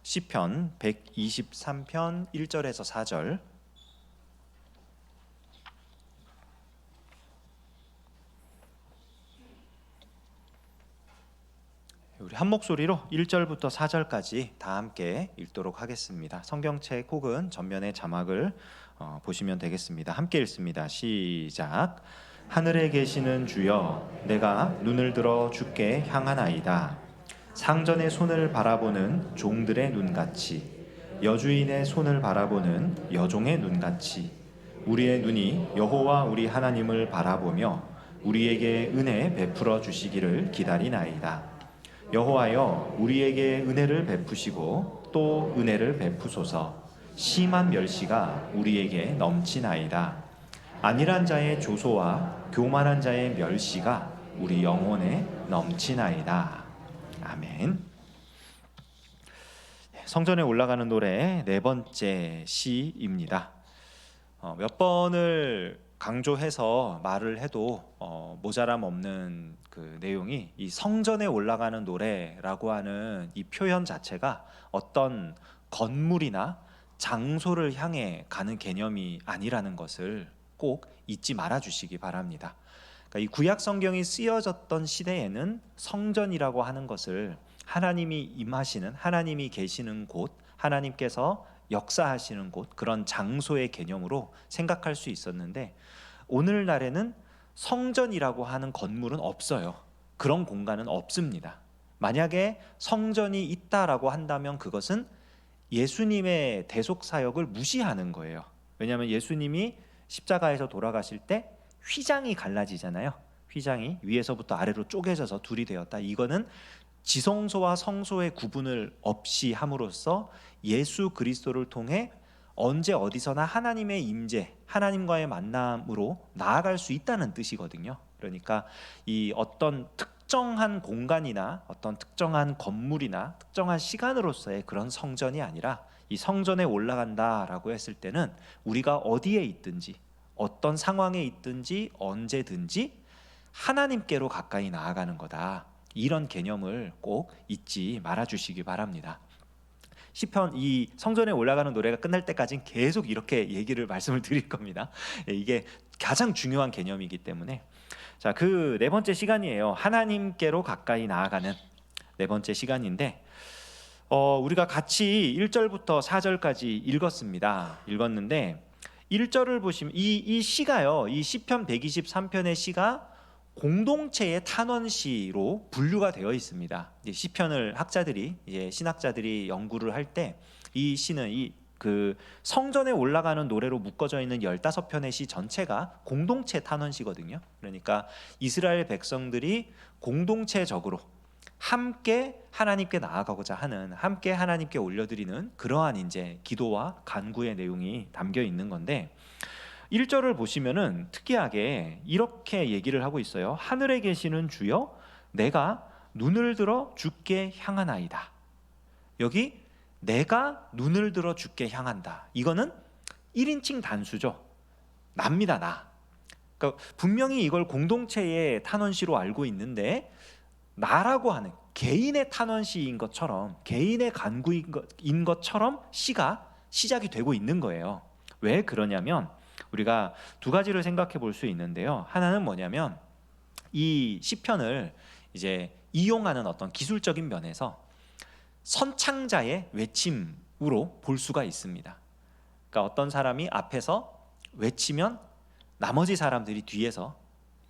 시편 123편 1절에서 4절. 우리 한 목소리로 1절부터 4절까지 다 함께 읽도록 하겠습니다. 성경책 혹은 전면의 자막을 보시면 되겠습니다. 함께 읽습니다. 시작. 하늘에 계시는 주여, 내가 눈을 들어 주께 향하나이다. 상전의 손을 바라보는 종들의 눈같이, 여주인의 손을 바라보는 여종의 눈같이 우리의 눈이 여호와 우리 하나님을 바라보며 우리에게 은혜 베풀어 주시기를 기다리나이다. 여호와여, 우리에게 은혜를 베푸시고 또 은혜를 베푸소서. 심한 멸시가 우리에게 넘치나이다. 안일한 자의 조소와 교만한 자의 멸시가 우리 영혼에 넘치나이다. 아멘. 성전에 올라가는 노래 네 번째 시입니다. 몇 번을 강조해서 말을 해도 모자람 없는 그 내용이, 이 성전에 올라가는 노래라고 하는 이 표현 자체가 어떤 건물이나 장소를 향해 가는 개념이 아니라는 것을 꼭 잊지 말아 주시기 바랍니다. 그러니까 이 구약 성경이 쓰여졌던 시대에는 성전이라고 하는 것을 하나님이 임하시는, 하나님이 계시는 곳, 하나님께서 역사하시는 곳, 그런 장소의 개념으로 생각할 수 있었는데, 오늘날에는 성전이라고 하는 건물은 없어요. 그런 공간은 없습니다. 만약에 성전이 있다라고 한다면 그것은 예수님의 대속 사역을 무시하는 거예요. 왜냐하면 예수님이 십자가에서 돌아가실 때 휘장이 갈라지잖아요. 휘장이 위에서부터 아래로 쪼개져서 둘이 되었다. 이거는 지성소와 성소의 구분을 없이 함으로써 예수 그리스도를 통해 언제 어디서나 하나님의 임재, 하나님과의 만남으로 나아갈 수 있다는 뜻이거든요. 그러니까 이 어떤 특정한 공간이나 어떤 특정한 건물이나 특정한 시간으로서의 그런 성전이 아니라, 이 성전에 올라간다라고 했을 때는 우리가 어디에 있든지, 어떤 상황에 있든지, 언제든지 하나님께로 가까이 나아가는 거다. 이런 개념을 꼭 잊지 말아 주시기 바랍니다. 시편, 이 성전에 올라가는 노래가 끝날 때까지는 계속 이렇게 말씀을 드릴 겁니다. 이게 가장 중요한 개념이기 때문에. 자, 그 네 번째 시간이에요. 하나님께로 가까이 나아가는 네 번째 시간인데, 우리가 같이 1절부터 4절까지 읽었는데 1절을 보시면 이 시가요, 이 시편 123편의 시가 공동체의 탄원시로 분류가 되어 있습니다. 시편을 학자들이, 신학자들이 연구를 할 때 이 시는 그 성전에 올라가는 노래로 묶어져 있는 15편의 시 전체가 공동체 탄원시거든요. 그러니까 이스라엘 백성들이 공동체적으로 함께 하나님께 나아가고자 하는, 함께 하나님께 올려드리는 그러한 이제 기도와 간구의 내용이 담겨 있는 건데, 1절을 보시면은 특이하게 이렇게 얘기를 하고 있어요. 하늘에 계시는 주여, 내가 눈을 들어 주께 향하나이다. 여기 내가 눈을 들어 주께 향한다. 이거는 1인칭 단수죠. 납니다, 나. 그러니까 분명히 이걸 공동체의 탄원시로 알고 있는데, 나라고 하는 개인의 탄원시인 것처럼, 개인의 간구인 것처럼 시가 시작이 되고 있는 거예요. 왜 그러냐면 우리가 두 가지를 생각해 볼 수 있는데요. 하나는 뭐냐면 이 시편을 이제 이용하는 어떤 기술적인 면에서 선창자의 외침으로 볼 수가 있습니다. 그러니까 어떤 사람이 앞에서 외치면 나머지 사람들이 뒤에서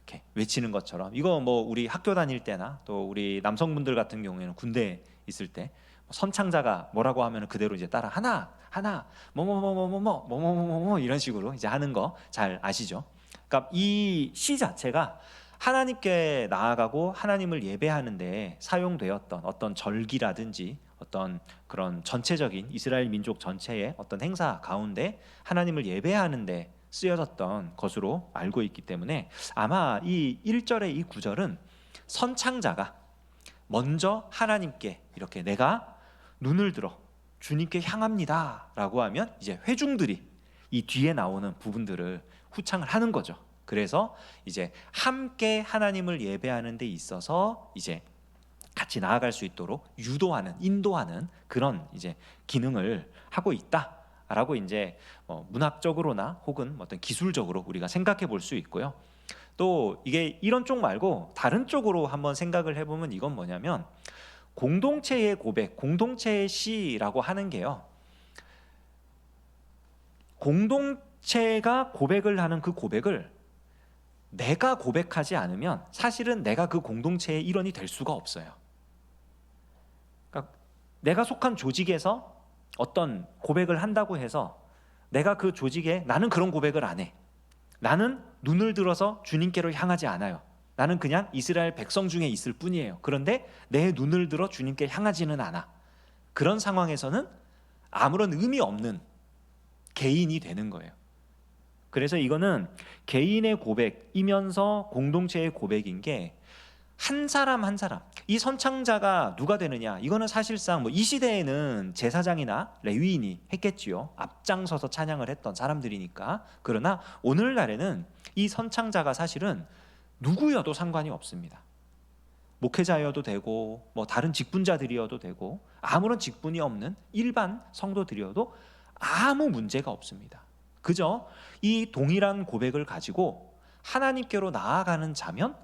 이렇게 외치는 것처럼, 이거 뭐 우리 학교 다닐 때나 또 우리 남성분들 같은 경우에는 군대에 있을 때 선창자가 뭐라고 하면 그대로 이제 따라 하나 뭐뭐뭐뭐뭐뭐뭐뭐뭐 이런 식으로 이제 하는 거 잘 아시죠? 그러니까 이 시 자체가 하나님께 나아가고 하나님을 예배하는데 사용되었던 어떤 절기라든지 어떤 그런 전체적인 이스라엘 민족 전체의 어떤 행사 가운데 하나님을 예배하는데 쓰여졌던 것으로 알고 있기 때문에, 아마 이 1절의 이 구절은 선창자가 먼저 하나님께 이렇게 내가 눈을 들어 주님께 향합니다 라고 하면 이제 회중들이 이 뒤에 나오는 부분들을 후창을 하는 거죠. 그래서 이제 함께 하나님을 예배하는 데 있어서 이제 같이 나아갈 수 있도록 유도하는, 인도하는 그런 이제 기능을 하고 있다라고 이제 문학적으로나 혹은 어떤 기술적으로 우리가 생각해 볼 수 있고요. 또 이게 이런 쪽 말고 다른 쪽으로 한번 생각을 해보면 이건 뭐냐면 공동체의 고백, 공동체의 시라고 하는 게요. 공동체가 고백을 하는 그 고백을 내가 고백하지 않으면 사실은 내가 그 공동체의 일원이 될 수가 없어요. 그러니까 내가 속한 조직에서 어떤 고백을 한다고 해서 내가 그 조직에 나는 그런 고백을 안 해. 나는 눈을 들어서 주님께로 향하지 않아요. 나는 그냥 이스라엘 백성 중에 있을 뿐이에요. 그런데 내 눈을 들어 주님께 향하지는 않아. 그런 상황에서는 아무런 의미 없는 개인이 되는 거예요. 그래서 이거는 개인의 고백이면서 공동체의 고백인 게 한 사람 한 사람, 이 선창자가 누가 되느냐, 이거는 사실상 이 시대에는 제사장이나 레위인이 했겠지요. 앞장서서 찬양을 했던 사람들이니까. 그러나 오늘날에는 이 선창자가 사실은 누구여도 상관이 없습니다. 목회자여도 되고 다른 직분자들이어도 되고 아무런 직분이 없는 일반 성도들이어도 아무 문제가 없습니다. 그저 이 동일한 고백을 가지고 하나님께로 나아가는 자면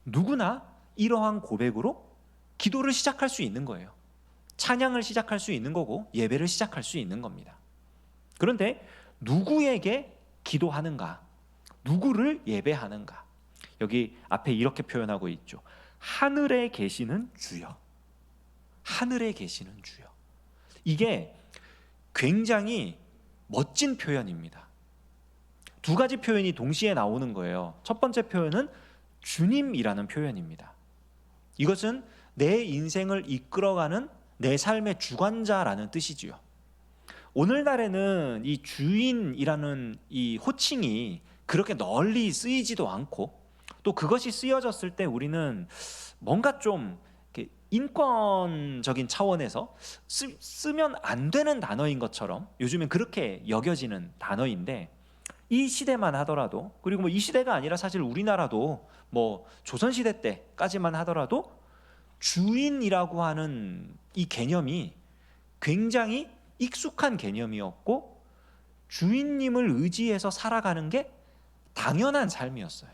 누구나 이러한 고백으로 기도를 시작할 수 있는 거예요. 찬양을 시작할 수 있는 거고 예배를 시작할 수 있는 겁니다. 그런데 누구에게 기도하는가? 누구를 예배하는가? 여기 앞에 이렇게 표현하고 있죠. 하늘에 계시는 주여. 하늘에 계시는 주여. 이게 굉장히 멋진 표현입니다. 두 가지 표현이 동시에 나오는 거예요. 첫 번째 표현은 주님이라는 표현입니다. 이것은 내 인생을 이끌어가는 내 삶의 주관자라는 뜻이지요. 오늘날에는 이 주인이라는 이 호칭이 그렇게 널리 쓰이지도 않고 또 그것이 쓰여졌을 때 우리는 뭔가 좀 인권적인 차원에서 쓰면 안 되는 단어인 것처럼 요즘엔 그렇게 여겨지는 단어인데 이 시대만 하더라도 그리고 이 시대가 아니라 사실 우리나라도 조선시대 때까지만 하더라도 주인이라고 하는 이 개념이 굉장히 익숙한 개념이었고 주인님을 의지해서 살아가는 게 당연한 삶이었어요.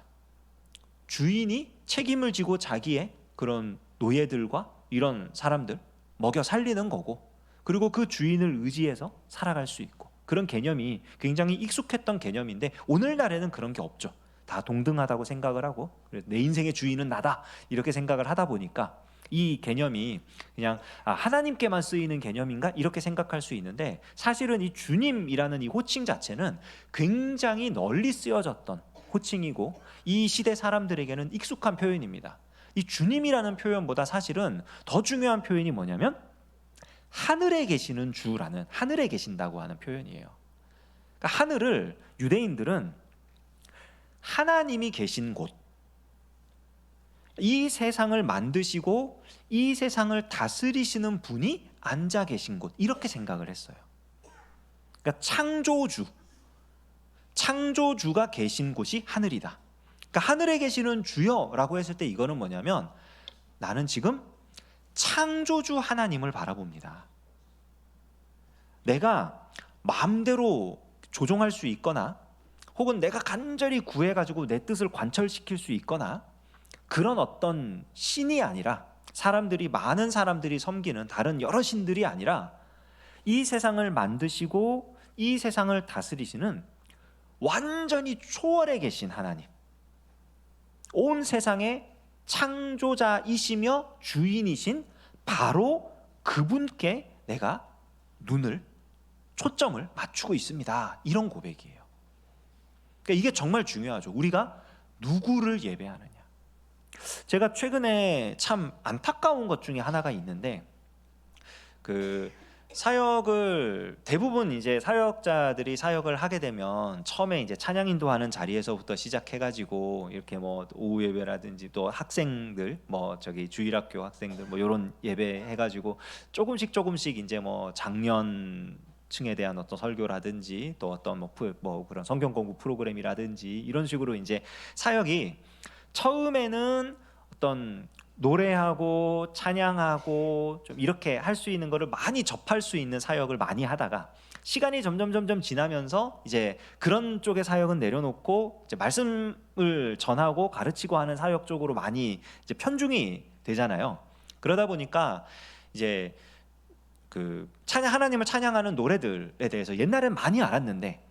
주인이 책임을 지고 자기의 그런 노예들과 이런 사람들 먹여 살리는 거고 그리고 그 주인을 의지해서 살아갈 수 있고 그런 개념이 굉장히 익숙했던 개념인데 오늘날에는 그런 게 없죠. 다 동등하다고 생각을 하고 내 인생의 주인은 나다 이렇게 생각을 하다 보니까 이 개념이 그냥 하나님께만 쓰이는 개념인가 이렇게 생각할 수 있는데 사실은 이 주님이라는 이 호칭 자체는 굉장히 널리 쓰여졌던 호칭이고 이 시대 사람들에게는 익숙한 표현입니다. 이 주님이라는 표현보다 사실은 더 중요한 표현이 뭐냐면 하늘에 계시는 주라는 하늘에 계신다고 하는 표현이에요. 그러니까 하늘을 유대인들은 하나님이 계신 곳, 이 세상을 만드시고 이 세상을 다스리시는 분이 앉아 계신 곳 이렇게 생각을 했어요. 그러니까 창조주가 계신 곳이 하늘이다. 그러니까 하늘에 계시는 주여라고 했을 때 이거는 뭐냐면 나는 지금 창조주 하나님을 바라봅니다. 내가 마음대로 조종할 수 있거나 혹은 내가 간절히 구해가지고 내 뜻을 관철시킬 수 있거나 그런 어떤 신이 아니라 많은 사람들이 섬기는 다른 여러 신들이 아니라 이 세상을 만드시고 이 세상을 다스리시는 완전히 초월에 계신 하나님, 온 세상의 창조자이시며 주인이신 바로 그분께 내가 초점을 맞추고 있습니다. 이런 고백이에요. 그러니까 이게 정말 중요하죠. 우리가 누구를 예배하느냐. 제가 최근에 참 안타까운 것 중에 하나가 있는데 사역을 대부분 이제 사역자들이 사역을 하게 되면 처음에 이제 찬양 인도하는 자리에서부터 시작해가지고 이렇게 오후 예배라든지 또 학생들 주일학교 학생들 이런 예배 해가지고 조금씩 이제 장년층에 대한 어떤 설교라든지 또 어떤 그런 성경 공부 프로그램이라든지 이런 식으로 이제 사역이 처음에는 어떤 노래하고 찬양하고 좀 이렇게 할 수 있는 거를 많이 접할 수 있는 사역을 많이 하다가 시간이 점점 지나면서 이제 그런 쪽의 사역은 내려놓고 이제 말씀을 전하고 가르치고 하는 사역 쪽으로 많이 이제 편중이 되잖아요. 그러다 보니까 이제 그 하나님을 찬양하는 노래들에 대해서 옛날엔 많이 알았는데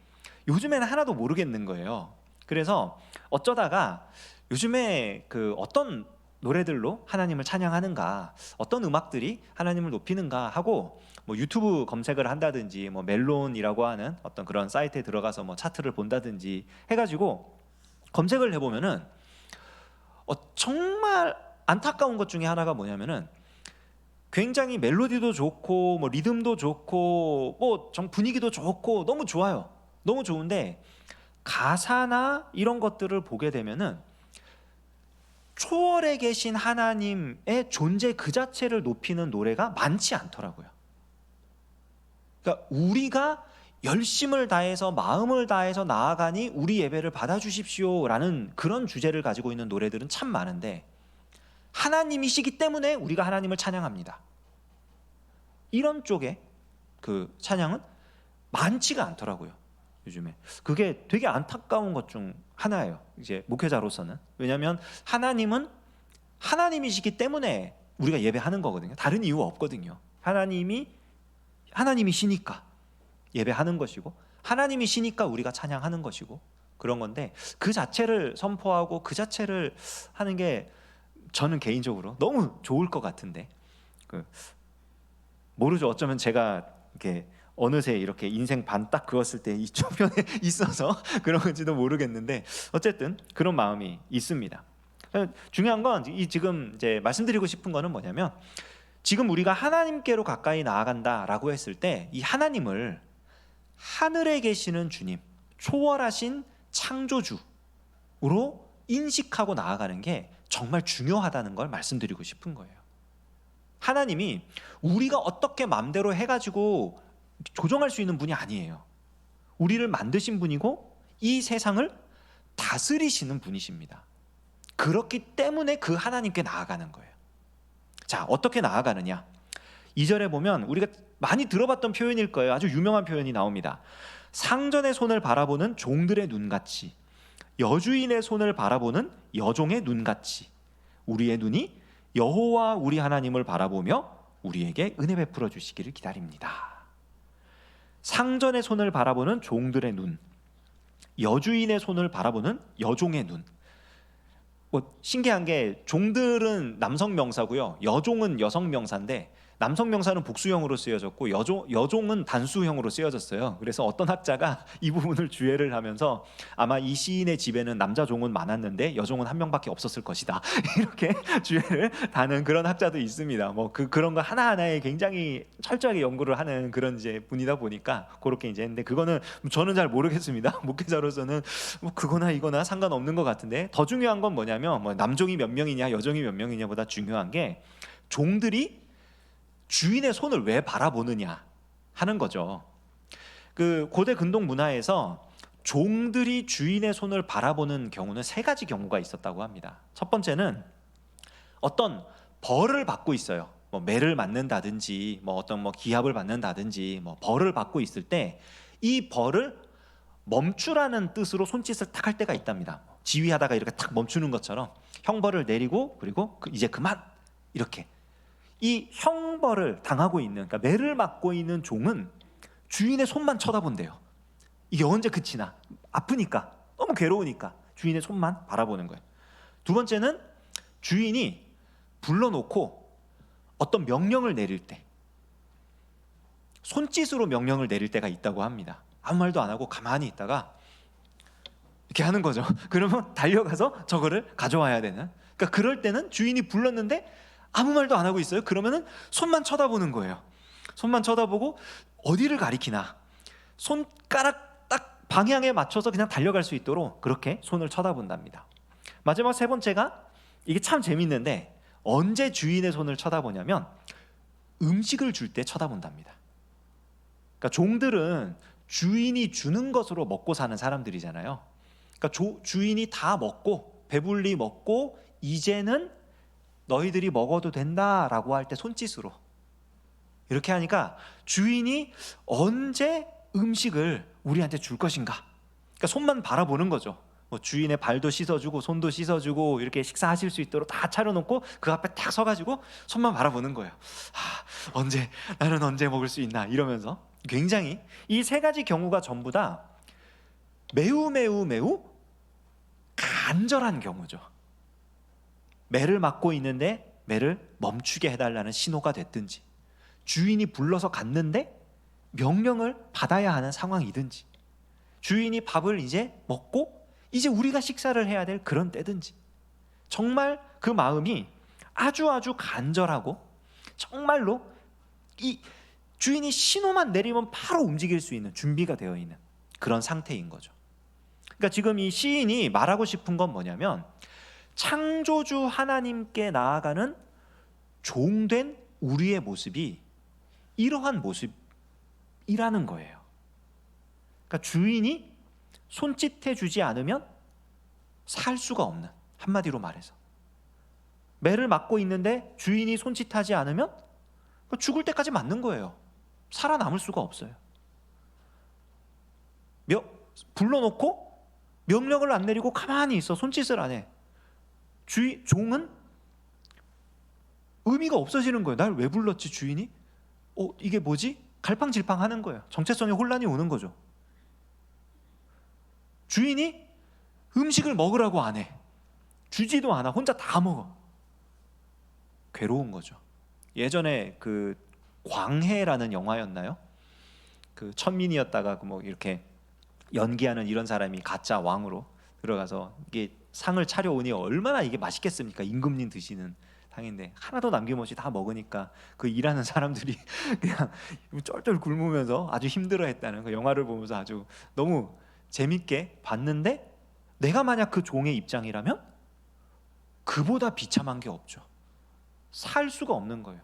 요즘에는 하나도 모르겠는 거예요. 그래서 어쩌다가 요즘에 그 어떤 노래들로 하나님을 찬양하는가, 어떤 음악들이 하나님을 높이는가 하고 뭐 유튜브 검색을 한다든지 뭐 멜론이라고 하는 어떤 그런 사이트에 들어가서 뭐 차트를 본다든지 해가지고 검색을 해보면은 정말 안타까운 것 중에 하나가 뭐냐면은 굉장히 멜로디도 좋고 뭐 리듬도 좋고 뭐 분위기도 좋고 너무 좋아요. 너무 좋은데 가사나 이런 것들을 보게 되면은 초월에 계신 하나님의 존재 그 자체를 높이는 노래가 많지 않더라고요. 그러니까 우리가 열심을 다해서 마음을 다해서 나아가니 우리 예배를 받아주십시오라는 그런 주제를 가지고 있는 노래들은 참 많은데 하나님이시기 때문에 우리가 하나님을 찬양합니다. 이런 쪽의 그 찬양은 많지가 않더라고요. 요즘에 그게 되게 안타까운 것 중 하나예요. 이제 목회자로서는. 왜냐하면 하나님은 하나님이시기 때문에 우리가 예배하는 거거든요. 다른 이유 없거든요. 하나님이시니까 예배하는 것이고 하나님이시니까 우리가 찬양하는 것이고 그런 건데 그 자체를 선포하고 그 자체를 하는 게 저는 개인적으로 너무 좋을 것 같은데 모르죠. 어쩌면 제가 이렇게 어느새 이렇게 인생 반 딱 그었을 때 이 주변에 있어서 그런 건지도 모르겠는데 어쨌든 그런 마음이 있습니다. 중요한 건 지금 이제 말씀드리고 싶은 거는 뭐냐면 지금 우리가 하나님께로 가까이 나아간다라고 했을 때 이 하나님을 하늘에 계시는 주님, 초월하신 창조주로 인식하고 나아가는 게 정말 중요하다는 걸 말씀드리고 싶은 거예요. 하나님이 우리가 어떻게 마음대로 해가지고 조정할 수 있는 분이 아니에요. 우리를 만드신 분이고 이 세상을 다스리시는 분이십니다. 그렇기 때문에 그 하나님께 나아가는 거예요. 자, 어떻게 나아가느냐? 2절에 보면 우리가 많이 들어봤던 표현일 거예요. 아주 유명한 표현이 나옵니다. 상전의 손을 바라보는 종들의 눈같이, 여주인의 손을 바라보는 여종의 눈같이 우리의 눈이 여호와 우리 하나님을 바라보며 우리에게 은혜 베풀어 주시기를 기다립니다. 상전의 손을 바라보는 종들의 눈, 여주인의 손을 바라보는 여종의 눈. 뭐 신기한 게 종들은 남성 명사고요, 여종은 여성 명사인데 남성 명사는 복수형으로 쓰여졌고 여종은 단수형으로 쓰여졌어요. 그래서 어떤 학자가 이 부분을 주의를 하면서 아마 이 시인의 집에는 남자 종은 많았는데 여종은 한 명밖에 없었을 것이다 이렇게 주의를 다는 그런 학자도 있습니다. 뭐 그런 거 하나하나에 굉장히 철저하게 연구를 하는 그런 이제 분이다 보니까 그렇게 이제 했는데 그거는 저는 잘 모르겠습니다. 목회자로서는 뭐 그거나 이거나 상관없는 것 같은데 더 중요한 건 뭐냐면 뭐 남종이 몇 명이냐 여종이 몇 명이냐보다 중요한 게 종들이 주인의 손을 왜 바라보느냐 하는 거죠. 그 고대 근동 문화에서 종들이 주인의 손을 바라보는 경우는 3가지 경우가 있었다고 합니다. 첫 번째는 어떤 벌을 받고 있어요. 뭐 매를 맞는다든지 뭐 어떤 뭐 기합을 받는다든지 뭐 벌을 받고 있을 때 이 벌을 멈추라는 뜻으로 손짓을 탁 할 때가 있답니다. 지휘하다가 이렇게 탁 멈추는 것처럼 형벌을 내리고 그리고 이제 그만 이렇게 이 형벌을 당하고 있는, 그러니까 매를 맞고 있는 종은 주인의 손만 쳐다본대요. 이게 언제 끝이나, 아프니까, 너무 괴로우니까 주인의 손만 바라보는 거예요. 두 번째는 주인이 불러놓고 어떤 명령을 내릴 때 손짓으로 명령을 내릴 때가 있다고 합니다. 아무 말도 안 하고 가만히 있다가 이렇게 하는 거죠. 그러면 달려가서 저거를 가져와야 되는, 그러니까 그럴 때는 주인이 불렀는데 아무 말도 안 하고 있어요. 그러면은 손만 쳐다보는 거예요. 손만 쳐다보고 어디를 가리키나 손가락 딱 방향에 맞춰서 그냥 달려갈 수 있도록 그렇게 손을 쳐다본답니다. 마지막 3번째가 이게 참 재밌는데 언제 주인의 손을 쳐다보냐면 음식을 줄 때 쳐다본답니다. 그러니까 종들은 주인이 주는 것으로 먹고 사는 사람들이잖아요. 그러니까 주인이 다 먹고 배불리 먹고 이제는 너희들이 먹어도 된다라고 할 때 손짓으로 이렇게 하니까 주인이 언제 음식을 우리한테 줄 것인가, 그러니까 손만 바라보는 거죠. 뭐 주인의 발도 씻어주고 손도 씻어주고 이렇게 식사하실 수 있도록 다 차려놓고 그 앞에 딱 서가지고 손만 바라보는 거예요. 나는 언제 먹을 수 있나 이러면서. 굉장히 이 세 가지 경우가 전부 다 매우 매우 매우 간절한 경우죠. 매를 맞고 있는데 매를 멈추게 해달라는 신호가 됐든지, 주인이 불러서 갔는데 명령을 받아야 하는 상황이든지, 주인이 밥을 이제 먹고 이제 우리가 식사를 해야 될 그런 때든지, 정말 그 마음이 아주 아주 간절하고 정말로 이 주인이 신호만 내리면 바로 움직일 수 있는 준비가 되어 있는 그런 상태인 거죠. 그러니까 지금 이 시인이 말하고 싶은 건 뭐냐면, 창조주 하나님께 나아가는 종된 우리의 모습이 이러한 모습이라는 거예요. 그러니까 주인이 손짓해 주지 않으면 살 수가 없는, 한마디로 말해서 매를 맞고 있는데 주인이 손짓하지 않으면 죽을 때까지 맞는 거예요. 살아남을 수가 없어요. 불러놓고 명령을 안 내리고 가만히 있어, 손짓을 안 해. 종은 의미가 없어지는 거예요. 날 왜 불렀지 주인이? 이게 뭐지? 갈팡질팡 하는 거예요. 정체성에 혼란이 오는 거죠. 주인이 음식을 먹으라고 안 해. 주지도 않아. 혼자 다 먹어. 괴로운 거죠. 예전에 그 광해라는 영화였나요? 그 천민이었다가 뭐 이렇게 연기하는 이런 사람이 가짜 왕으로 들어가서 이게 상을 차려오니 얼마나 이게 맛있겠습니까? 임금님 드시는 상인데 하나도 남김없이 다 먹으니까 그 일하는 사람들이 그냥 쩔쩔 굶으면서 아주 힘들어했다는 그 영화를 보면서 아주 너무 재밌게 봤는데, 내가 만약 그 종의 입장이라면 그보다 비참한 게 없죠. 살 수가 없는 거예요.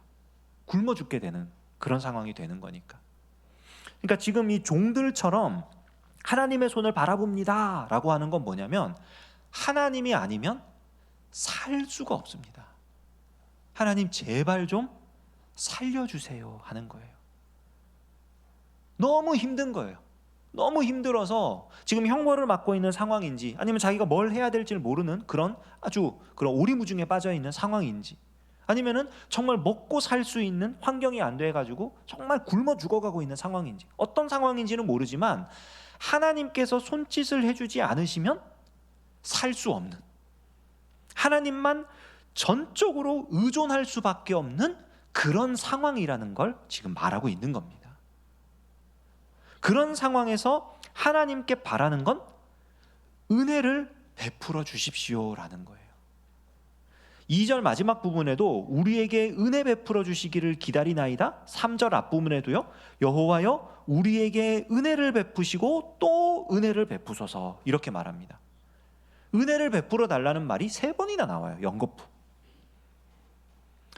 굶어 죽게 되는 그런 상황이 되는 거니까. 그러니까 지금 이 종들처럼 하나님의 손을 바라봅니다 라고 하는 건 뭐냐면, 하나님이 아니면 살 수가 없습니다. 하나님 제발 좀 살려주세요 하는 거예요. 너무 힘든 거예요. 너무 힘들어서 지금 형벌을 받고 있는 상황인지, 아니면 자기가 뭘 해야 될지 모르는 그런 오리무중에 빠져 있는 상황인지, 아니면은 정말 먹고 살 수 있는 환경이 안 돼 가지고 정말 굶어 죽어가고 있는 상황인지, 어떤 상황인지는 모르지만 하나님께서 손짓을 해주지 않으시면 살 수 없는, 하나님만 전적으로 의존할 수밖에 없는 그런 상황이라는 걸 지금 말하고 있는 겁니다. 그런 상황에서 하나님께 바라는 건 은혜를 베풀어 주십시오라는 거예요. 2절 마지막 부분에도 우리에게 은혜 베풀어 주시기를 기다리나이다. 3절 앞부분에도요, 여호와여 우리에게 은혜를 베푸시고 또 은혜를 베푸소서, 이렇게 말합니다. 은혜를 베풀어 달라는 말이 3번이나 나와요. 연거푸.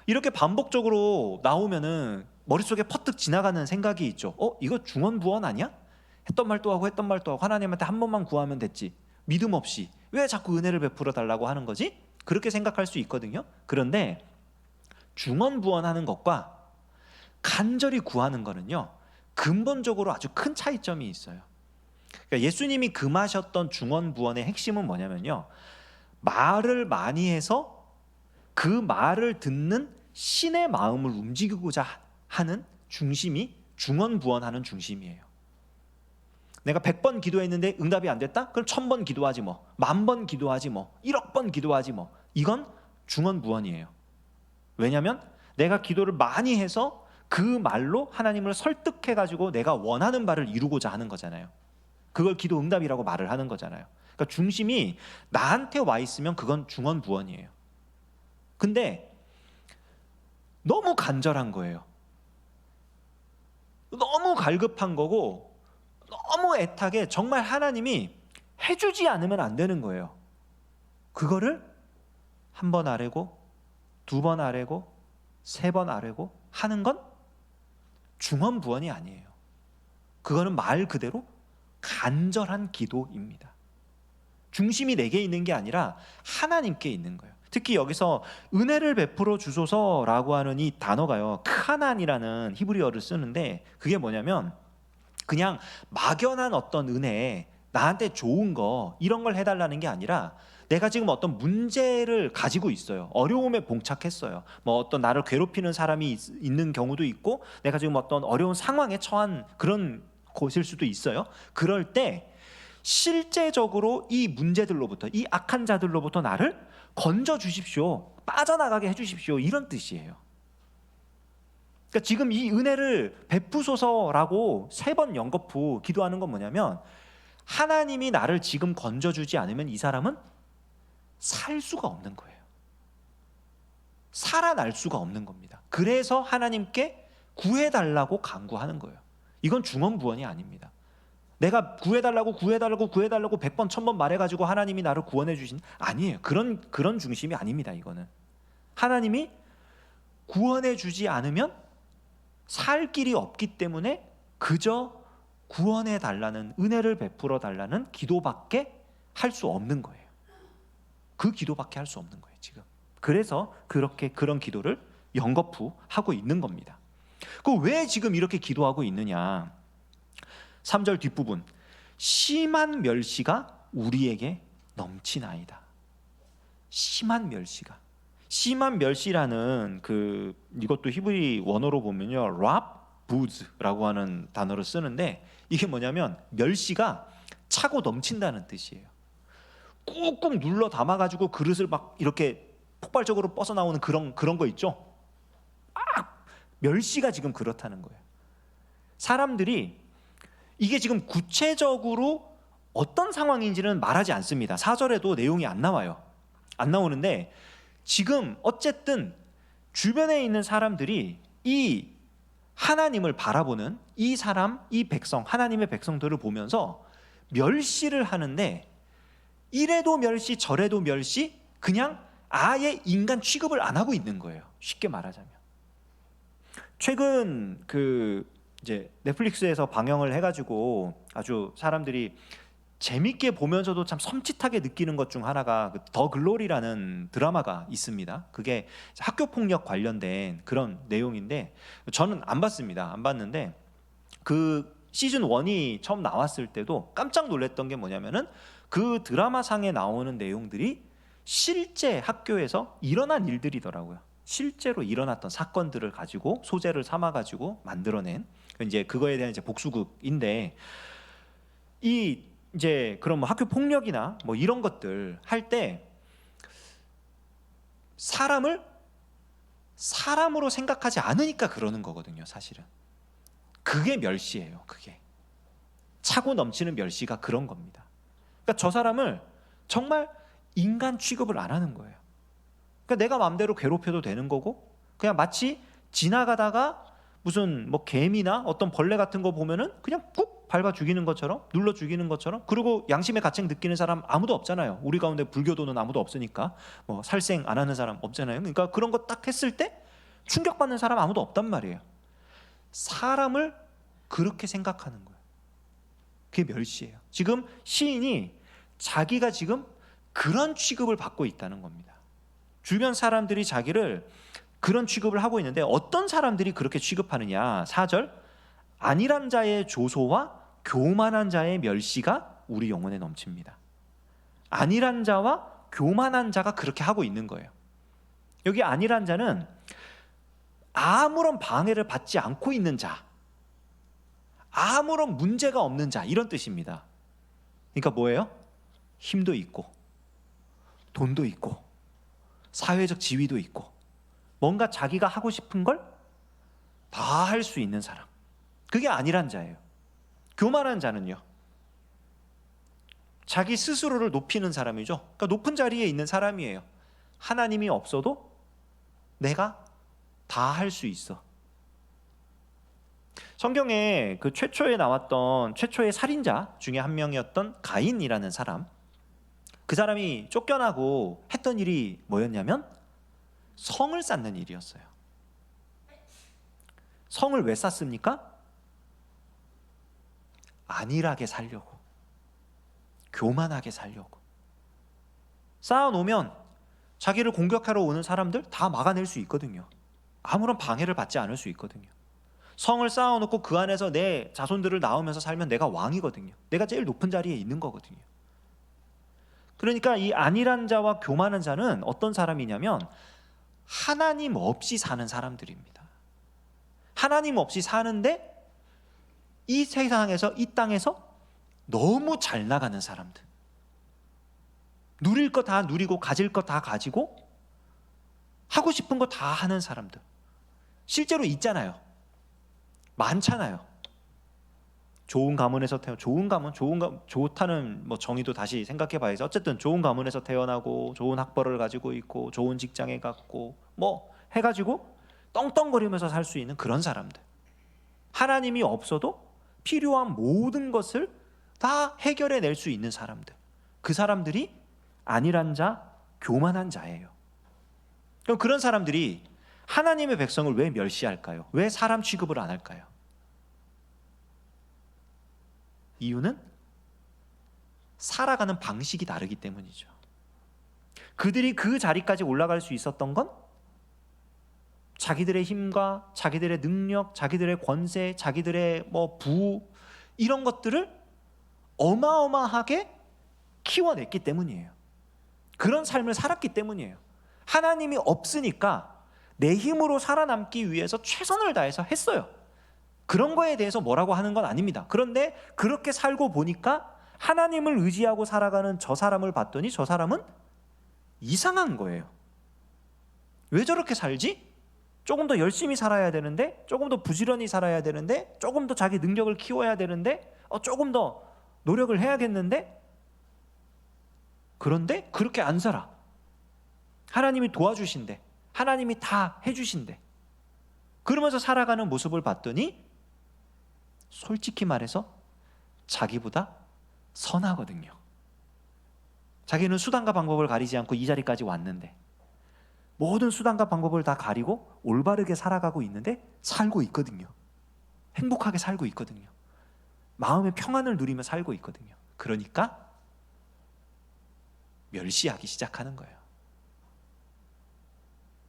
이렇게 반복적으로 나오면은 머릿속에 퍼뜩 지나가는 생각이 있죠. 이거 중언부언 아니야? 했던 말도 하고 했던 말도 하고 하나님한테 한 번만 구하면 됐지, 믿음 없이 왜 자꾸 은혜를 베풀어 달라고 하는 거지? 그렇게 생각할 수 있거든요. 그런데 중언부언하는 것과 간절히 구하는 거는요, 근본적으로 아주 큰 차이점이 있어요. 그러니까 예수님이 금하셨던 중언부언의 핵심은 뭐냐면요, 말을 많이 해서 그 말을 듣는 신의 마음을 움직이고자 하는 중심이 중언부언하는 중심이에요. 내가 100번 기도했는데 응답이 안 됐다? 그럼 1000번 기도하지 뭐, 10,000번 기도하지 뭐, 1억 번 기도하지 뭐. 이건 중언부언이에요. 왜냐하면 내가 기도를 많이 해서 그 말로 하나님을 설득해가지고 내가 원하는 바를 이루고자 하는 거잖아요. 그걸 기도 응답이라고 말을 하는 거잖아요. 그러니까 중심이 나한테 와 있으면 그건 중언부언이에요. 근데 너무 간절한 거예요. 너무 갈급한 거고 너무 애타게 정말 하나님이 해주지 않으면 안 되는 거예요. 그거를 한 번 아뢰고 2번 아뢰고 3번 아뢰고 하는 건 중언부언이 아니에요. 그거는 말 그대로 간절한 기도입니다. 중심이 내게 있는 게 아니라 하나님께 있는 거예요. 특히 여기서 은혜를 베풀어 주소서라고 하는 이 단어가요, 크하난이라는 히브리어를 쓰는데, 그게 뭐냐면 그냥 막연한 어떤 은혜, 나한테 좋은 거 이런 걸 해달라는 게 아니라, 내가 지금 어떤 문제를 가지고 있어요. 어려움에 봉착했어요. 뭐 어떤 나를 괴롭히는 사람이 있는 경우도 있고, 내가 지금 어떤 어려운 상황에 처한 그런 곳일 수도 있어요. 그럴 때 실제적으로 이 문제들로부터, 이 악한 자들로부터 나를 건져 주십시오, 빠져나가게 해주십시오, 이런 뜻이에요. 그러니까 지금 이 은혜를 베푸소서라고 3번 연거푸 기도하는 건 뭐냐면, 하나님이 나를 지금 건져주지 않으면 이 사람은 살 수가 없는 거예요. 살아날 수가 없는 겁니다. 그래서 하나님께 구해달라고 간구하는 거예요. 이건 중언부언이 아닙니다. 내가 구해달라고 100번 1000번 말해가지고 하나님이 나를 구원해 주신, 아니에요. 그런 중심이 아닙니다. 이거는 하나님이 구원해 주지 않으면 살 길이 없기 때문에 그저 구원해 달라는, 은혜를 베풀어 달라는 기도밖에 할 수 없는 거예요. 그 기도밖에 할 수 없는 거예요 지금. 그래서 그런 기도를 연거푸 하고 있는 겁니다. 그 왜 지금 이렇게 기도하고 있느냐? 3절 뒷부분, 심한 멸시가 우리에게 넘치나이다. 심한 멸시가, 심한 멸시라는 이것도 히브리 원어로 보면요, 랍부즈라고 하는 단어를 쓰는데, 이게 뭐냐면 멸시가 차고 넘친다는 뜻이에요. 꾹꾹 눌러 담아가지고 그릇을 막 이렇게 폭발적으로 뻗어나오는 그런 거 있죠. 멸시가 지금 그렇다는 거예요. 사람들이 이게 지금 구체적으로 어떤 상황인지는 말하지 않습니다. 4절에도 내용이 안 나와요. 안 나오는데, 지금 어쨌든 주변에 있는 사람들이 이 하나님을 바라보는 이 사람, 이 백성, 하나님의 백성들을 보면서 멸시를 하는데, 이래도 멸시 저래도 멸시, 그냥 아예 인간 취급을 안 하고 있는 거예요. 쉽게 말하자면. 최근 이제 넷플릭스에서 방영을 해가지고 아주 사람들이 재밌게 보면서도 참 섬찟하게 느끼는 것 중 하나가 더 글로리라는 드라마가 있습니다. 그게 학교 폭력 관련된 그런 내용인데, 저는 안 봤습니다. 안 봤는데 그 시즌 1이 처음 나왔을 때도 깜짝 놀랐던 게 뭐냐면은, 그 드라마 상에 나오는 내용들이 실제 학교에서 일어난 일들이더라고요. 실제로 일어났던 사건들을 가지고 소재를 삼아 가지고 만들어낸, 이제 그거에 대한 이제 복수극인데, 이제 그런 뭐 학교 폭력이나 뭐 이런 것들 할 때 사람을 사람으로 생각하지 않으니까 그러는 거거든요, 사실은. 그게 멸시예요. 그게 차고 넘치는 멸시가 그런 겁니다. 그러니까 저 사람을 정말 인간 취급을 안 하는 거예요. 그러니까 내가 마음대로 괴롭혀도 되는 거고, 그냥 마치 지나가다가 무슨 뭐 개미나 어떤 벌레 같은 거 보면은 그냥 꾹 밟아 죽이는 것처럼, 눌러 죽이는 것처럼. 그리고 양심의 가책 느끼는 사람 아무도 없잖아요. 우리 가운데 불교도는 아무도 없으니까 뭐 살생 안 하는 사람 없잖아요. 그러니까 그런 거 딱 했을 때 충격받는 사람 아무도 없단 말이에요. 사람을 그렇게 생각하는 거예요. 그게 멸시예요. 지금 시인이 자기가 지금 그런 취급을 받고 있다는 겁니다. 주변 사람들이 자기를 그런 취급을 하고 있는데, 어떤 사람들이 그렇게 취급하느냐? 4절, 안일한 자의 조소와 교만한 자의 멸시가 우리 영혼에 넘칩니다. 안일한 자와 교만한 자가 그렇게 하고 있는 거예요. 여기 안일한 자는 아무런 방해를 받지 않고 있는 자, 아무런 문제가 없는 자, 이런 뜻입니다. 그러니까 뭐예요? 힘도 있고 돈도 있고 사회적 지위도 있고, 뭔가 자기가 하고 싶은 걸 다 할 수 있는 사람, 그게 안일한 자예요. 교만한 자는요, 자기 스스로를 높이는 사람이죠. 그러니까 높은 자리에 있는 사람이에요. 하나님이 없어도 내가 다 할 수 있어. 성경에 그 최초에 나왔던 최초의 살인자 중에 한 명이었던 가인이라는 사람, 그 사람이 쫓겨나고 했던 일이 뭐였냐면 성을 쌓는 일이었어요. 성을 왜 쌓습니까? 안일하게 살려고, 교만하게 살려고. 쌓아놓으면 자기를 공격하러 오는 사람들 다 막아낼 수 있거든요. 아무런 방해를 받지 않을 수 있거든요. 성을 쌓아놓고 그 안에서 내 자손들을 낳으면서 살면 내가 왕이거든요. 내가 제일 높은 자리에 있는 거거든요. 그러니까 이 안일한 자와 교만한 자는 어떤 사람이냐면 하나님 없이 사는 사람들입니다. 하나님 없이 사는데 이 세상에서, 이 땅에서 너무 잘 나가는 사람들, 누릴 거 다 누리고 가질 거 다 가지고 하고 싶은 거 다 하는 사람들 실제로 있잖아요. 많잖아요. 좋은 가문에서 좋다는 뭐 정의도 다시 생각해 봐야죠. 어쨌든 좋은 가문에서 태어나고 좋은 학벌을 가지고 있고 좋은 직장에 갔고 뭐 해가지고 떵떵거리면서 살 수 있는 그런 사람들, 하나님이 없어도 필요한 모든 것을 다 해결해 낼 수 있는 사람들, 그 사람들이 안일한 자, 교만한 자예요. 그럼 그런 사람들이 하나님의 백성을 왜 멸시할까요? 왜 사람 취급을 안 할까요? 이유는 살아가는 방식이 다르기 때문이죠. 그들이 그 자리까지 올라갈 수 있었던 건 자기들의 힘과 자기들의 능력, 자기들의 권세, 자기들의 부 이런 것들을 어마어마하게 키워냈기 때문이에요. 그런 삶을 살았기 때문이에요. 하나님이 없으니까 내 힘으로 살아남기 위해서 최선을 다해서 했어요. 그런 거에 대해서 뭐라고 하는 건 아닙니다. 그런데 그렇게 살고 보니까 하나님을 의지하고 살아가는 저 사람을 봤더니 저 사람은 이상한 거예요. 왜 저렇게 살지? 조금 더 열심히 살아야 되는데, 조금 더 부지런히 살아야 되는데, 조금 더 자기 능력을 키워야 되는데, 조금 더 노력을 해야겠는데, 그런데 그렇게 안 살아. 하나님이 도와주신대, 하나님이 다 해주신대. 그러면서 살아가는 모습을 봤더니 솔직히 말해서 자기보다 선하거든요. 자기는 수단과 방법을 가리지 않고 이 자리까지 왔는데, 모든 수단과 방법을 다 가리고 올바르게 살아가고 있는데 살고 있거든요. 행복하게 살고 있거든요. 마음의 평안을 누리며 살고 있거든요. 그러니까 멸시하기 시작하는 거예요.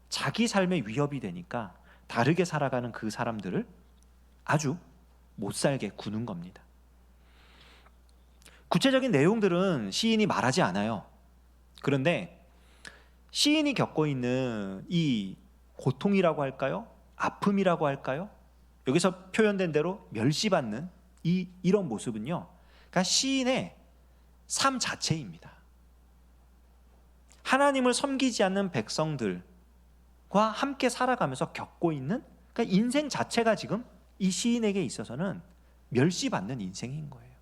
자기 삶에 위협이 되니까 다르게 살아가는 그 사람들을 아주 못살게 구는 겁니다. 구체적인 내용들은 시인이 말하지 않아요. 그런데 시인이 겪고 있는 이 고통이라고 할까요? 아픔이라고 할까요? 여기서 표현된 대로 멸시받는 이런 모습은요, 그러니까 시인의 삶 자체입니다. 하나님을 섬기지 않는 백성들과 함께 살아가면서 겪고 있는, 그러니까 인생 자체가 지금 이 시인에게 있어서는 멸시받는 인생인 거예요.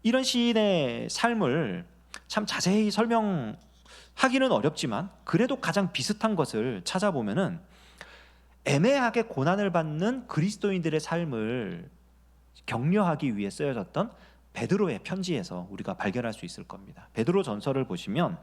이런 시인의 삶을 참 자세히 설명하기는 어렵지만 그래도 가장 비슷한 것을 찾아보면은 애매하게 고난을 받는 그리스도인들의 삶을 격려하기 위해 쓰여졌던 베드로의 편지에서 우리가 발견할 수 있을 겁니다. 베드로 전서를 보시면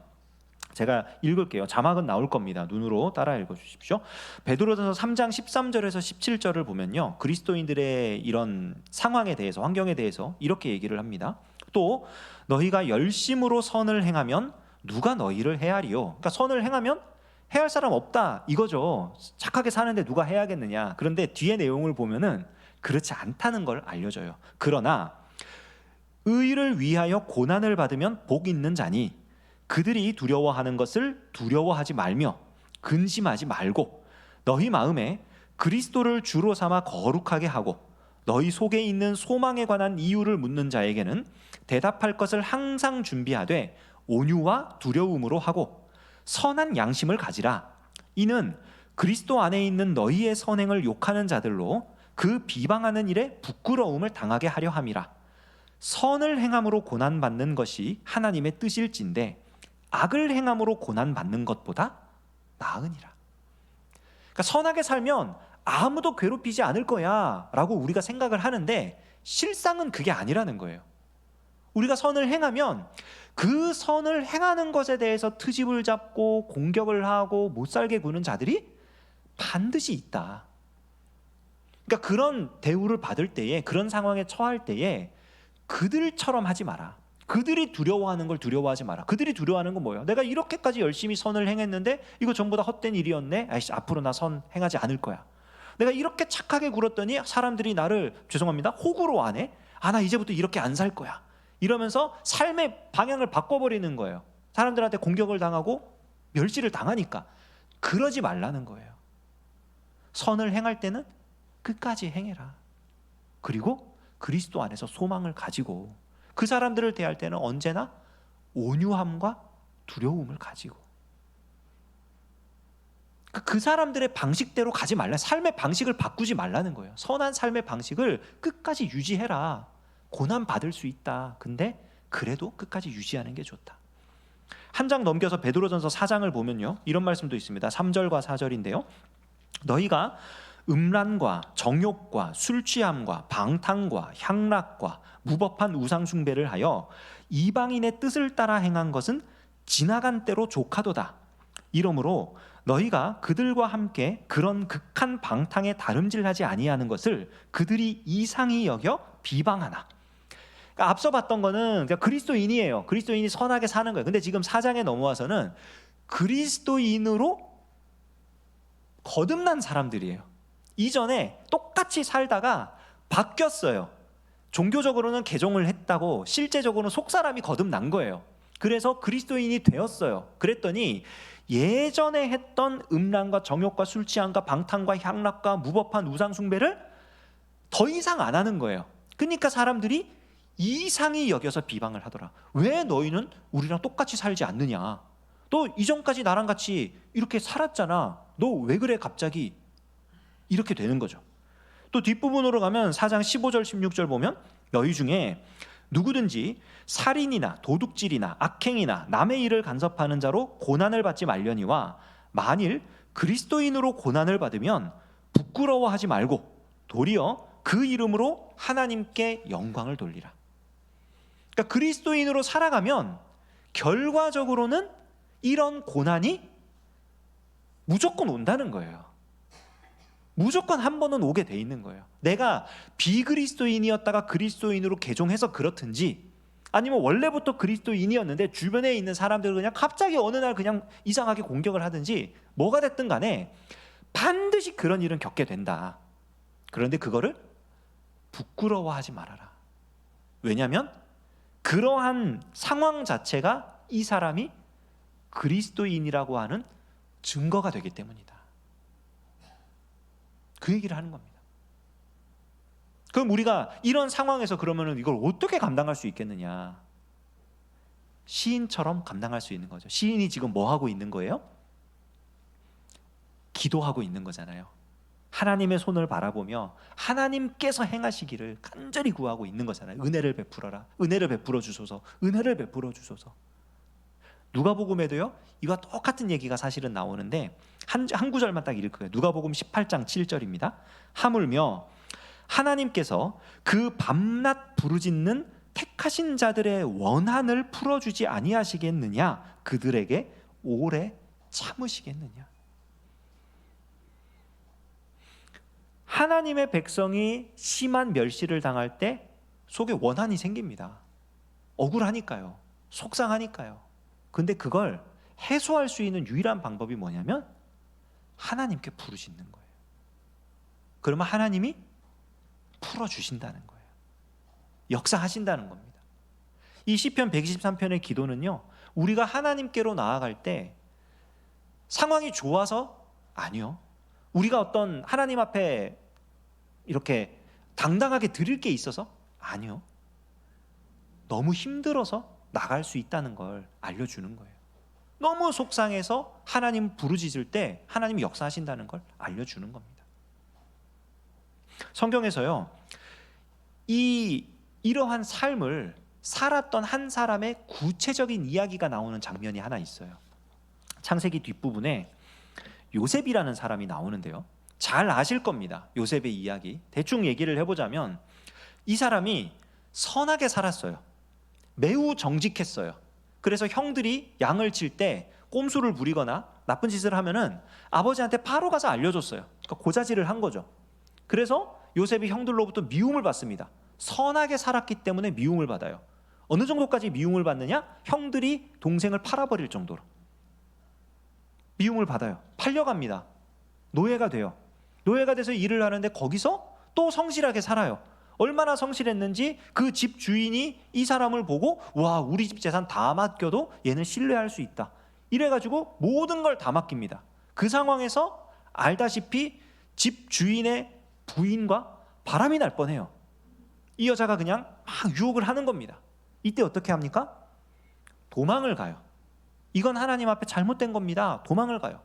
제가 읽을게요. 자막은 나올 겁니다. 눈으로 따라 읽어주십시오. 베드로전서 3장 13절에서 17절을 보면요, 그리스도인들의 이런 상황에 대해서, 환경에 대해서 이렇게 얘기를 합니다. 또 너희가 열심으로 선을 행하면 누가 너희를 헤아리요? 그러니까 선을 행하면 해할 사람 없다 이거죠. 착하게 사는데 누가 해야겠느냐. 그런데 뒤에 내용을 보면은 그렇지 않다는 걸 알려줘요. 그러나 의를 위하여 고난을 받으면 복 있는 자니 그들이 두려워하는 것을 두려워하지 말며 근심하지 말고 너희 마음에 그리스도를 주로 삼아 거룩하게 하고 너희 속에 있는 소망에 관한 이유를 묻는 자에게는 대답할 것을 항상 준비하되 온유와 두려움으로 하고 선한 양심을 가지라. 이는 그리스도 안에 있는 너희의 선행을 욕하는 자들로 그 비방하는 일에 부끄러움을 당하게 하려 함이라. 선을 행함으로 고난받는 것이 하나님의 뜻일진데 악을 행함으로 고난받는 것보다 나으니라. 그러니까 선하게 살면 아무도 괴롭히지 않을 거야 라고 우리가 생각을 하는데 실상은 그게 아니라는 거예요. 우리가 선을 행하면 그 선을 행하는 것에 대해서 트집을 잡고 공격을 하고 못살게 구는 자들이 반드시 있다. 그러니까 그런 대우를 받을 때에, 그런 상황에 처할 때에 그들처럼 하지 마라. 그들이 두려워하는 걸 두려워하지 마라. 그들이 두려워하는 건 뭐예요? 내가 이렇게까지 열심히 선을 행했는데 이거 전부 다 헛된 일이었네. 아이씨, 앞으로 나 선 행하지 않을 거야. 내가 이렇게 착하게 굴었더니 사람들이 나를, 죄송합니다, 호구로 하네. 나 이제부터 이렇게 안 살 거야. 이러면서 삶의 방향을 바꿔버리는 거예요. 사람들한테 공격을 당하고 멸시를 당하니까. 그러지 말라는 거예요. 선을 행할 때는 끝까지 행해라. 그리고 그리스도 안에서 소망을 가지고 그 사람들을 대할 때는 언제나 온유함과 두려움을 가지고 그 사람들의 방식대로 가지 말라. 삶의 방식을 바꾸지 말라는 거예요. 선한 삶의 방식을 끝까지 유지해라. 고난 받을 수 있다. 근데 그래도 끝까지 유지하는 게 좋다. 한 장 넘겨서 베드로전서 4장을 보면요, 이런 말씀도 있습니다. 3절과 4절인데요. 너희가 음란과 정욕과 술취함과 방탕과 향락과 무법한 우상 숭배를 하여 이방인의 뜻을 따라 행한 것은 지나간 때로 족하도다. 이러므로 너희가 그들과 함께 그런 극한 방탕에 다름질하지 아니하는 것을 그들이 이상히 여겨 비방하나. 그러니까 앞서 봤던 거는 그리스도인이에요. 그리스도인이 선하게 사는 거예요. 근데 지금 4장에 넘어와서는 그리스도인으로 거듭난 사람들이에요. 이전에 똑같이 살다가 바뀌었어요. 종교적으로는 개종을 했다고 실제적으로는 속사람이 거듭난 거예요. 그래서 그리스도인이 되었어요. 그랬더니 예전에 했던 음란과 정욕과 술취함과 방탕과 향락과 무법한 우상 숭배를 더 이상 안 하는 거예요. 그러니까 사람들이 이상히 여겨서 비방을 하더라. 왜 너희는 우리랑 똑같이 살지 않느냐? 너 이전까지 나랑 같이 이렇게 살았잖아. 너 왜 그래 갑자기? 이렇게 되는 거죠. 또 뒷부분으로 가면 4장 15절 16절 보면 너희 중에 누구든지 살인이나 도둑질이나 악행이나 남의 일을 간섭하는 자로 고난을 받지 말려니와 만일 그리스도인으로 고난을 받으면 부끄러워하지 말고 도리어 그 이름으로 하나님께 영광을 돌리라. 그러니까 그리스도인으로 살아가면 결과적으로는 이런 고난이 무조건 온다는 거예요. 무조건 한 번은 오게 돼 있는 거예요. 내가 비그리스도인이었다가 그리스도인으로 개종해서 그렇든지 아니면 원래부터 그리스도인이었는데 주변에 있는 사람들은 그냥 갑자기 어느 날 그냥 이상하게 공격을 하든지 뭐가 됐든 간에 반드시 그런 일은 겪게 된다. 그런데 그거를 부끄러워하지 말아라. 왜냐하면 그러한 상황 자체가 이 사람이 그리스도인이라고 하는 증거가 되기 때문이다. 그 얘기를 하는 겁니다. 그럼 우리가 이런 상황에서 그러면 이걸 어떻게 감당할 수 있겠느냐? 시인처럼 감당할 수 있는 거죠. 시인이 지금 뭐 하고 있는 거예요? 기도하고 있는 거잖아요. 하나님의 손을 바라보며 하나님께서 행하시기를 간절히 구하고 있는 거잖아요. 은혜를 베풀어라. 은혜를 베풀어 주소서. 은혜를 베풀어 주소서. 누가복음에도요, 이와 똑같은 얘기가 사실은 나오는데 한 구절만 딱 읽을게요. 누가복음 18장 7절입니다. 하물며 하나님께서 그 밤낮 부르짖는 택하신 자들의 원한을 풀어주지 아니하시겠느냐? 그들에게 오래 참으시겠느냐? 하나님의 백성이 심한 멸시를 당할 때 속에 원한이 생깁니다. 억울하니까요. 속상하니까요. 근데 그걸 해소할 수 있는 유일한 방법이 뭐냐면 하나님께 부르짖는 거예요. 그러면 하나님이 풀어주신다는 거예요. 역사하신다는 겁니다. 이 시편 123편의 기도는요, 우리가 하나님께로 나아갈 때 상황이 좋아서 아니요. 우리가 어떤 하나님 앞에 이렇게 당당하게 드릴 게 있어서 아니요. 너무 힘들어서 나갈 수 있다는 걸 알려주는 거예요. 너무 속상해서 하나님 부르짖을 때 하나님이 역사하신다는 걸 알려주는 겁니다. 성경에서요, 이러한 삶을 살았던 한 사람의 구체적인 이야기가 나오는 장면이 하나 있어요. 창세기 뒷부분에 요셉이라는 사람이 나오는데요, 잘 아실 겁니다. 요셉의 이야기 대충 얘기를 해보자면 이 사람이 선하게 살았어요. 매우 정직했어요. 그래서 형들이 양을 칠 때 꼼수를 부리거나 나쁜 짓을 하면은 아버지한테 바로 가서 알려줬어요. 그러니까 고자질을 한 거죠. 그래서 요셉이 형들로부터 미움을 받습니다. 선하게 살았기 때문에 미움을 받아요. 어느 정도까지 미움을 받느냐? 형들이 동생을 팔아버릴 정도로 미움을 받아요. 팔려갑니다. 노예가 돼요. 노예가 돼서 일을 하는데 거기서 또 성실하게 살아요. 얼마나 성실했는지 그 집 주인이 이 사람을 보고 와, 우리 집 재산 다 맡겨도 얘는 신뢰할 수 있다. 이래가지고 모든 걸 다 맡깁니다. 그 상황에서 알다시피 집 주인의 부인과 바람이 날 뻔해요. 이 여자가 그냥 막 유혹을 하는 겁니다. 이때 어떻게 합니까? 도망을 가요. 이건 하나님 앞에 잘못된 겁니다. 도망을 가요.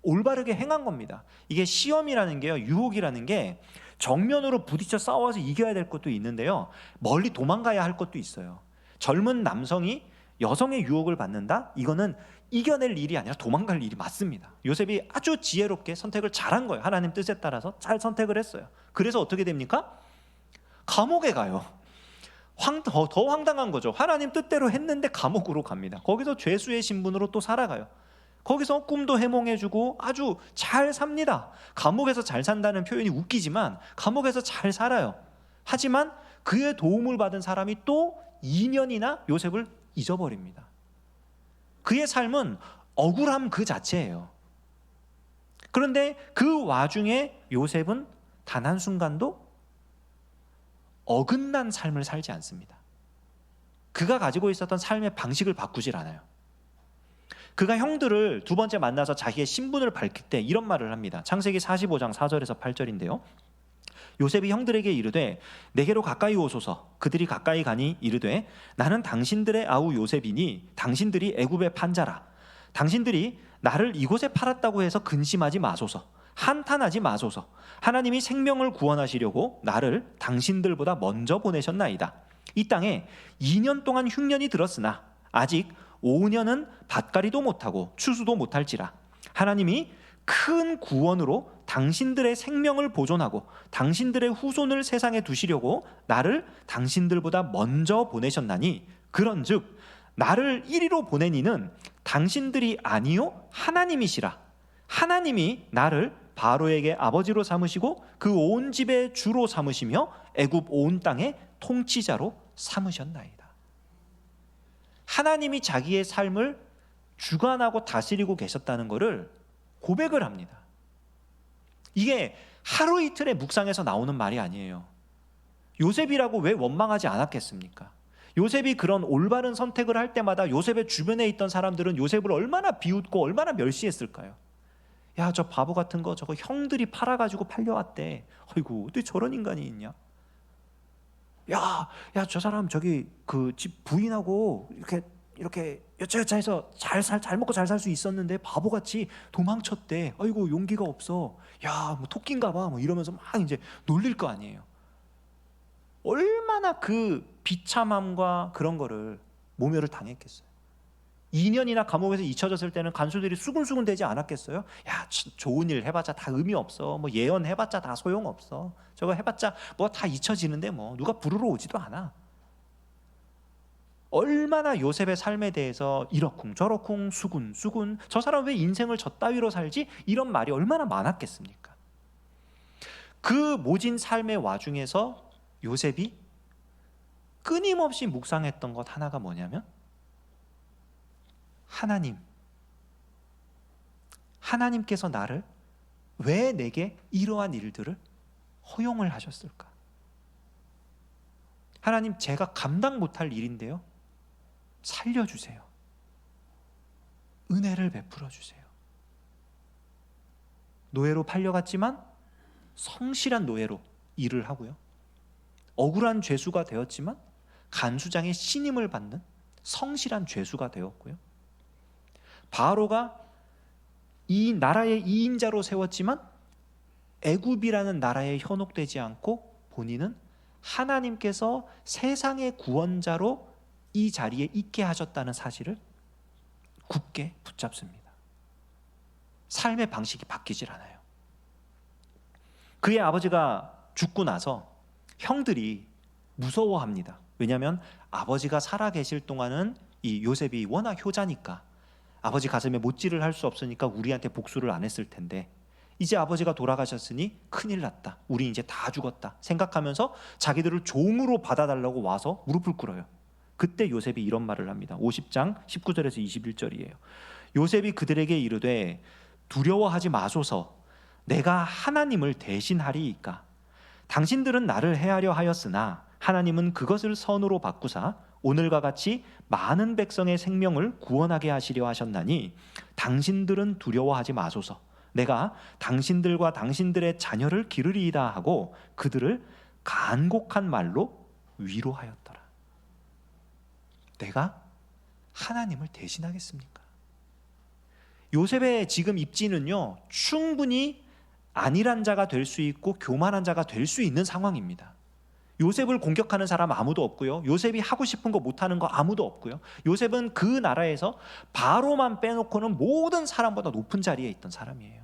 올바르게 행한 겁니다. 이게 시험이라는 게요, 유혹이라는 게 정면으로 부딪혀 싸워서 이겨야 될 것도 있는데요, 멀리 도망가야 할 것도 있어요. 젊은 남성이 여성의 유혹을 받는다? 이거는 이겨낼 일이 아니라 도망갈 일이 맞습니다. 요셉이 아주 지혜롭게 선택을 잘한 거예요. 하나님 뜻에 따라서 잘 선택을 했어요. 그래서 어떻게 됩니까? 감옥에 가요. 더 황당한 거죠. 하나님 뜻대로 했는데 감옥으로 갑니다. 거기서 죄수의 신분으로 또 살아가요. 거기서 꿈도 해몽해주고 아주 잘 삽니다. 감옥에서 잘 산다는 표현이 웃기지만 감옥에서 잘 살아요. 하지만 그의 도움을 받은 사람이 또 2년이나 요셉을 잊어버립니다. 그의 삶은 억울함 그 자체예요. 그런데 그 와중에 요셉은 단 한순간도 어긋난 삶을 살지 않습니다. 그가 가지고 있었던 삶의 방식을 바꾸질 않아요. 그가 형들을 두 번째 만나서 자기의 신분을 밝힐 때 이런 말을 합니다. 창세기 45장 4절에서 8절인데요. 요셉이 형들에게 이르되 내게로 가까이 오소서. 그들이 가까이 가니 이르되 나는 당신들의 아우 요셉이니 당신들이 애굽의 판자라. 당신들이 나를 이곳에 팔았다고 해서 근심하지 마소서. 한탄하지 마소서. 하나님이 생명을 구원하시려고 나를 당신들보다 먼저 보내셨나이다. 이 땅에 2년 동안 흉년이 들었으나 아직 5년은 밭갈이도 못하고 추수도 못할지라. 하나님이 큰 구원으로 당신들의 생명을 보존하고 당신들의 후손을 세상에 두시려고 나를 당신들보다 먼저 보내셨나니 그런즉 나를 이리로 보낸 이는 당신들이 아니요 하나님이시라. 하나님이 나를 바로에게 아버지로 삼으시고 그 온 집의 주로 삼으시며 애굽 온 땅의 통치자로 삼으셨나이다. 하나님이 자기의 삶을 주관하고 다스리고 계셨다는 것을 고백을 합니다. 이게 하루 이틀의 묵상에서 나오는 말이 아니에요. 요셉이라고 왜 원망하지 않았겠습니까? 요셉이 그런 올바른 선택을 할 때마다 요셉의 주변에 있던 사람들은 요셉을 얼마나 비웃고 얼마나 멸시했을까요? 야, 저 바보 같은 거 저거 형들이 팔아가지고 팔려왔대. 아이고, 어떻게 저런 인간이 있냐? 야, 저 사람 저기 그 집 부인하고 이렇게 여차여차해서 잘 먹고 잘 살 수 있었는데 바보같이 도망쳤대. 아이고, 용기가 없어. 야, 뭐 토끼인가 봐. 뭐 이러면서 막 이제 놀릴 거 아니에요. 얼마나 그 비참함과 그런 거를 모멸을 당했겠어요. 2년이나 감옥에서 잊혀졌을 때는 간수들이 수군수군 되지 않았겠어요? 야, 좋은 일 해봤자 다 의미 없어. 뭐 예언해봤자 다 소용없어. 저거 해봤자 뭐 다 잊혀지는데 뭐 누가 부르러 오지도 않아. 얼마나 요셉의 삶에 대해서 이러쿵 저러쿵 수군 저 사람 왜 인생을 저 따위로 살지? 이런 말이 얼마나 많았겠습니까? 그 모진 삶의 와중에서 요셉이 끊임없이 묵상했던 것 하나가 뭐냐면 하나님께서 나를 왜 내게 이러한 일들을 허용을 하셨을까? 하나님, 제가 감당 못할 일인데요, 살려주세요. 은혜를 베풀어 주세요. 노예로 팔려갔지만 성실한 노예로 일을 하고요, 억울한 죄수가 되었지만 간수장의 신임을 받는 성실한 죄수가 되었고요, 바로가 이 나라의 2인자로 세웠지만 애굽이라는 나라에 현혹되지 않고 본인은 하나님께서 세상의 구원자로 이 자리에 있게 하셨다는 사실을 굳게 붙잡습니다. 삶의 방식이 바뀌질 않아요. 그의 아버지가 죽고 나서 형들이 무서워합니다. 왜냐하면 아버지가 살아계실 동안은 이 요셉이 워낙 효자니까 아버지 가슴에 못질을 할 수 없으니까 우리한테 복수를 안 했을 텐데 이제 아버지가 돌아가셨으니 큰일 났다, 우리 이제 다 죽었다 생각하면서 자기들을 종으로 받아달라고 와서 무릎을 꿇어요. 그때 요셉이 이런 말을 합니다. 50장 19절에서 21절이에요. 요셉이 그들에게 이르되 두려워하지 마소서. 내가 하나님을 대신하리이까. 당신들은 나를 해하려 하였으나 하나님은 그것을 선으로 바꾸사 오늘과 같이 많은 백성의 생명을 구원하게 하시려 하셨나니 당신들은 두려워하지 마소서. 내가 당신들과 당신들의 자녀를 기르리이다 하고 그들을 간곡한 말로 위로하였더라. 내가 하나님을 대신하겠습니까? 요셉의 지금 입지는요, 충분히 안일한 자가 될 수 있고 교만한 자가 될 수 있는 상황입니다. 요셉을 공격하는 사람 아무도 없고요. 요셉이 하고 싶은 거 못하는 거 아무도 없고요. 요셉은 그 나라에서 바로만 빼놓고는 모든 사람보다 높은 자리에 있던 사람이에요.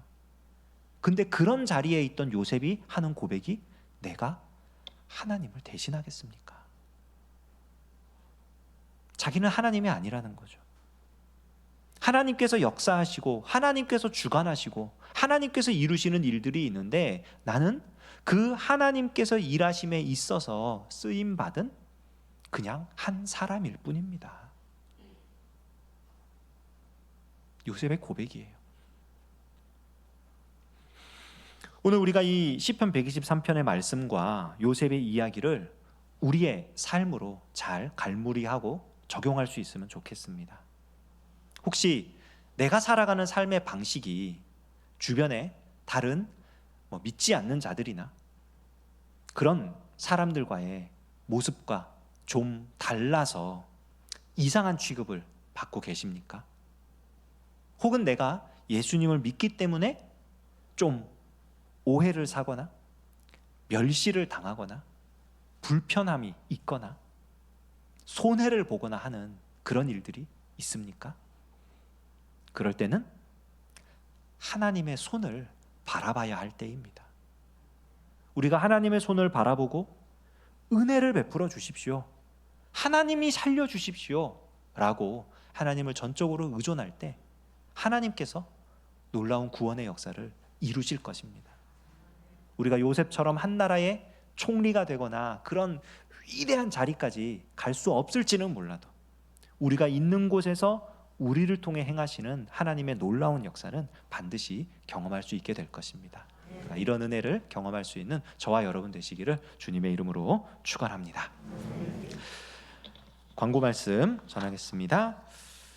근데 그런 자리에 있던 요셉이 하는 고백이 내가 하나님을 대신하겠습니까? 자기는 하나님이 아니라는 거죠. 하나님께서 역사하시고 하나님께서 주관하시고 하나님께서 이루시는 일들이 있는데 나는 그 하나님께서 일하심에 있어서 쓰임받은 그냥 한 사람일 뿐입니다. 요셉의 고백이에요. 오늘 우리가 이 시편 123편의 말씀과 요셉의 이야기를 우리의 삶으로 잘 갈무리하고 적용할 수 있으면 좋겠습니다. 혹시 내가 살아가는 삶의 방식이 주변에 다른 믿지 않는 자들이나 그런 사람들과의 모습과 좀 달라서 이상한 취급을 받고 계십니까? 혹은 내가 예수님을 믿기 때문에 좀 오해를 사거나 멸시를 당하거나 불편함이 있거나 손해를 보거나 하는 그런 일들이 있습니까? 그럴 때는 하나님의 손을 바라봐야 할 때입니다. 우리가 하나님의 손을 바라보고 은혜를 베풀어 주십시오, 하나님이 살려주십시오 라고 하나님을 전적으로 의존할 때 하나님께서 놀라운 구원의 역사를 이루실 것입니다. 우리가 요셉처럼 한 나라의 총리가 되거나 그런 위대한 자리까지 갈 수 없을지는 몰라도 우리가 있는 곳에서 우리를 통해 행하시는 하나님의 놀라운 역사는 반드시 경험할 수 있게 될 것입니다. 이런 은혜를 경험할 수 있는 저와 여러분 되시기를 주님의 이름으로 축원합니다. 광고 말씀 전하겠습니다.